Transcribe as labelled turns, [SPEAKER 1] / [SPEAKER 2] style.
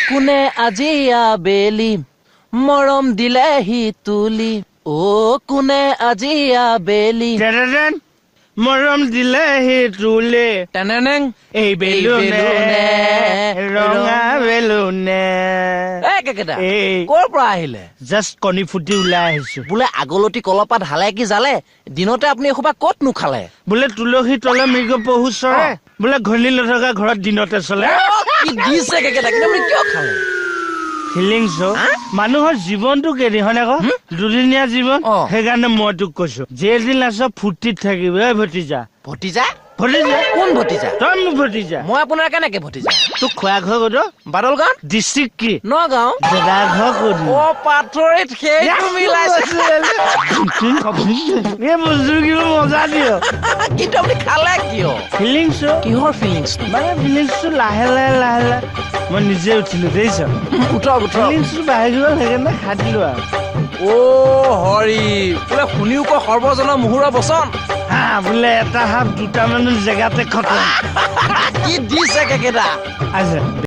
[SPEAKER 1] কোনে আজি আবেলি মৰম দিলেহি তুলি কোনে আজি আবেলি
[SPEAKER 2] মৰম দিলেহি তুলি
[SPEAKER 1] টেনেনেং
[SPEAKER 2] এই বেলুনে ৰঙা বেলুনে
[SPEAKER 1] কেকেটা
[SPEAKER 2] এই
[SPEAKER 1] কৰ পৰা আহিলে
[SPEAKER 2] জাষ্ট কণী ফুটি ওলাই আহিছো
[SPEAKER 1] বোলে আগলতি কলপাত হালে কি জালে দিনতে আপুনি এসোপা ক'ত নুখালে
[SPEAKER 2] বোলে তুলসী তলে মৃগ পহু চৰে বোলে ঘনী নথকা ঘৰত দিনতে চলে
[SPEAKER 1] কি দিছে কেকেটা কিন্তু আপুনি কিয় খালে
[SPEAKER 2] ফিলিংছ মানুহৰ জীৱনটো কেদি হয় আকৌ দুদিনীয়া জীৱন সেইকাৰণে মই তোক কৈছো যেদিন আছ ফূৰ্তিত থাকিব ভতিজা
[SPEAKER 1] ভতিজা
[SPEAKER 2] ভতিজা
[SPEAKER 1] কোন ভতিজা
[SPEAKER 2] তই মোৰ ভতিজা
[SPEAKER 1] মই আপোনাৰ কেনেকে ভতিজা
[SPEAKER 2] তোক খোৱা ঘৰ ক'ত
[SPEAKER 1] বাদলগাঁও
[SPEAKER 2] ডিষ্ট্ৰিক্ট কি
[SPEAKER 1] নগাঁও
[SPEAKER 2] জেগা ঘৰ ক'ত
[SPEAKER 1] পাথৰিত সেইটো মিলাইছে
[SPEAKER 2] এই বস্তু কিবা মজা দিয়
[SPEAKER 1] কিন্তু আপুনি খালে কিয়
[SPEAKER 2] ফিলিংছ
[SPEAKER 1] কিহৰ ফিলিংছ
[SPEAKER 2] মানে ফিলিংছটো লাহে লাহে মই নিজে উঠিলো দেখিছ
[SPEAKER 1] উঠক
[SPEAKER 2] ফিলিংছটো বাঢ়ি গ'ল সেইকাৰণে খাই দিলো আৰু
[SPEAKER 1] হৰি বোলে শুনিও ক সৰ্বজনৰ মুহুৰৰ বচন
[SPEAKER 2] হা বোলে এটা হাত দুটা মানুহ জেগাতে খতম
[SPEAKER 1] কি দিছে কেকেটা
[SPEAKER 2] আচ্ছা